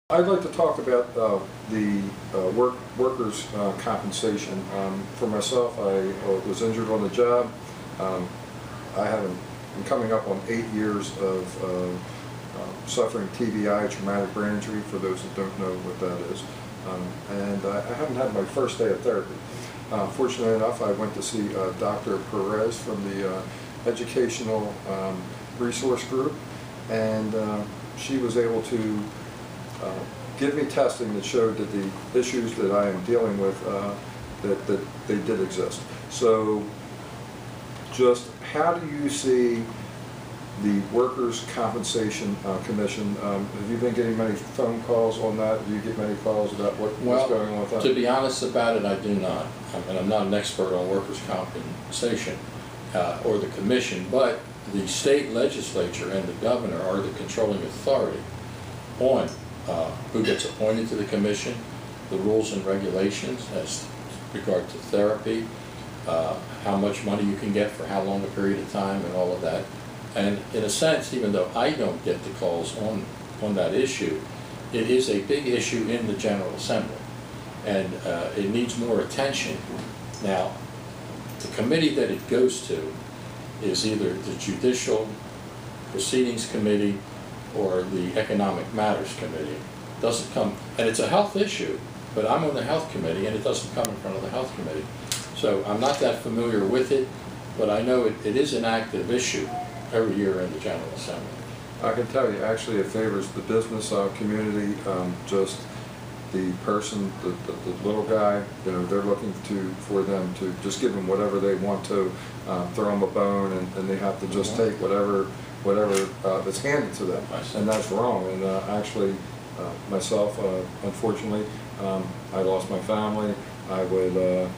I'd like to talk about the workers' compensation. For myself, I was injured on the job. I'm coming up on 8 years of suffering TBI, traumatic brain injury, for those that don't know what that is. And I haven't had my first day of therapy. Fortunately enough, I went to see Dr. Perez from the Educational Resource Group, and she was able to give me testing that showed that the issues that I am dealing with, that they did exist. So just how do you see the Workers' Compensation Commission? Have you been getting many phone calls on that? Do you get many calls about what's going on with that? To be honest about it, I do not. And I'm not an expert on workers' compensation or the commission, but the state legislature and the governor are the controlling authority on who gets appointed to the commission, the rules and regulations as regard to therapy, how much money you can get for how long a period of time, and all of that. And in a sense, even though I don't get the calls on that issue, it is a big issue in the General Assembly, and it needs more attention. Now, the committee that it goes to is either the Judicial Proceedings Committee or the Economic Matters Committee. It doesn't come, and it's a health issue, but I'm on the Health Committee, and it doesn't come in front of the Health Committee. So I'm not that familiar with it, but I know it is an active issue every year in the General Assembly. I can tell you, actually, it favors the business community. Just the person, the little guy, you know, they're looking for them to just give them whatever they want to, throw them a bone, and they have to just take whatever that's handed to them, and that's wrong. And actually, myself, unfortunately, I lost my family. I would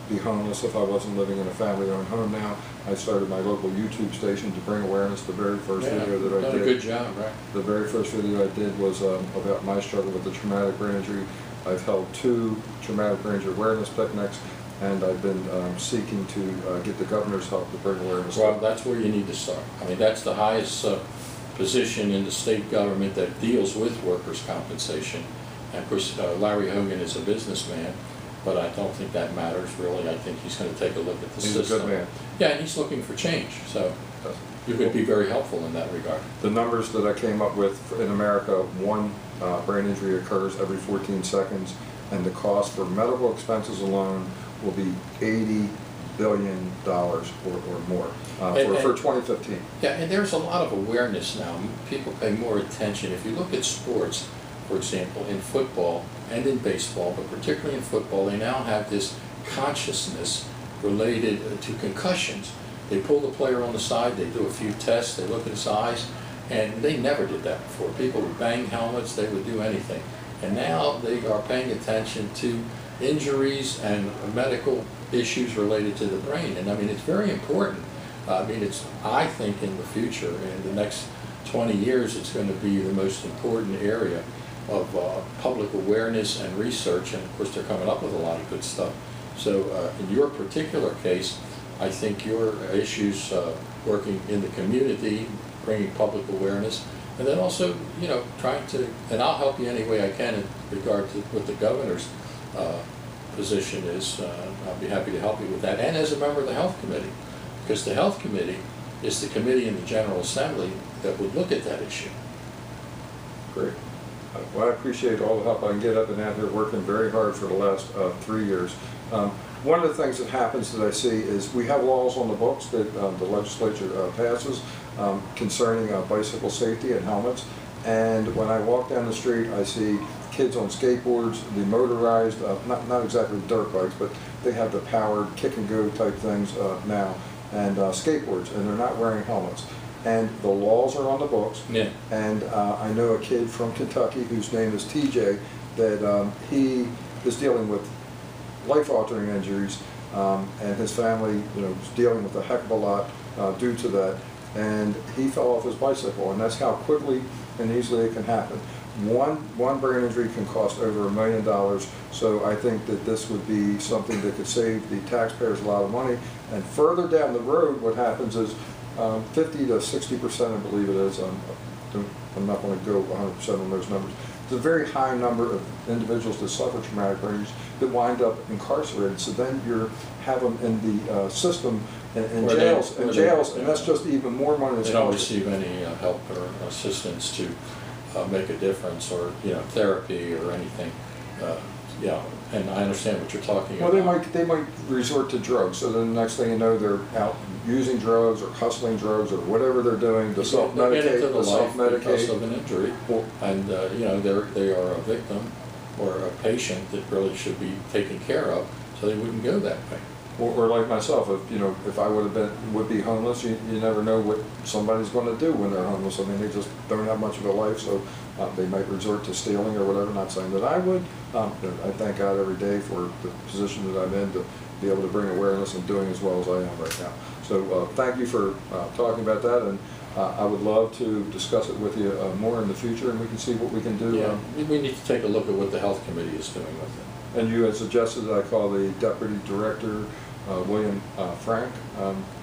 be homeless if I wasn't living in a family-owned home now. I started my local YouTube station to bring awareness. The very first video that I did. Done a good job, right? The very first video I did was about my struggle with the traumatic brain injury. I've held 2 traumatic brain injury awareness picnics, and I've been seeking to get the governor's help to bring awareness. Well, that's where you need to start. I mean, that's the highest position in the state government that deals with workers' compensation. And of course, Larry Hogan is a businessman, but I don't think that matters really. I think he's going to take a look at the system. He's a good man. Yeah, and he's looking for change, so you could be very helpful in that regard. The numbers that I came up with in America, 1 brain injury occurs every 14 seconds, and the cost for medical expenses alone will be $80 billion or more for 2015. Yeah, and there's a lot of awareness now. People pay more attention. If you look at sports, for example, in football and in baseball, but particularly in football, they now have this consciousness related to concussions. They pull the player on the side, they do a few tests, they look at his eyes, and they never did that before. People would bang helmets, they would do anything. And now they are paying attention to injuries and medical issues related to the brain. And I mean, it's very important. I mean, I think in the future, in the next 20 years, it's going to be the most important area of public awareness and research, and of course they're coming up with a lot of good stuff. So in your particular case, I think your issues working in the community, bringing public awareness, and then also, you know, trying to, and I'll help you any way I can in regard to what the governor's position is. I'll be happy to help you with that, and as a member of the Health Committee, because the Health Committee is the committee in the General Assembly that would look at that issue. Great. Well, I appreciate all the help I can get. I've been out here working very hard for the last 3 years. One of the things that happens that I see is we have laws on the books that the legislature passes concerning bicycle safety and helmets. And when I walk down the street, I see kids on skateboards, the motorized, not exactly dirt bikes, but they have the powered kick and go type things now, and skateboards, and they're not wearing helmets. And the laws are on the books. Yeah. And I know a kid from Kentucky whose name is TJ, that he is dealing with life-altering injuries, and his family, you know, is dealing with a heck of a lot due to that. And he fell off his bicycle, and that's how quickly and easily it can happen. One brain injury can cost over $1 million, so I think that this would be something that could save the taxpayers a lot of money. And further down the road, what happens is 50 to 60%, I believe it is. I'm not going to go 100% on those numbers. It's a very high number of individuals that suffer traumatic brain injuries that wind up incarcerated. So then you have them in the system in jails, and that's just even more money. They don't receive any help or assistance to make a difference, or therapy or anything. And I understand what you're talking about. Well, they might resort to drugs. So then the next thing you know, they're out using drugs or hustling drugs or whatever they're doing to self-medicate. Because of an injury, and they are a victim or a patient that really should be taken care of, so they wouldn't go that way. Or like myself, if I would be homeless, you never know what somebody's going to do when they're homeless. I mean, they just don't have much of a life, so they might resort to stealing or whatever. Not saying that I would. I thank God every day for the position that I'm in to be able to bring awareness and doing as well as I am right now. So thank you for talking about that, and I would love to discuss it with you more in the future, and we can see what we can do. Yeah, we need to take a look at what the health committee is doing with it. And you had suggested that I call the deputy director William Frank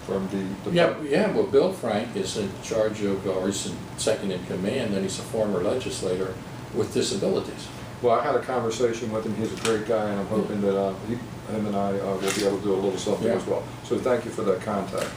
from the yeah. Well, Bill Frank is in charge of, or he's second in command, and he's a former legislator with disabilities. Well, I had a conversation with him. He's a great guy, and I'm hoping that him and I will be able to do a little something as well. So thank you for that contact.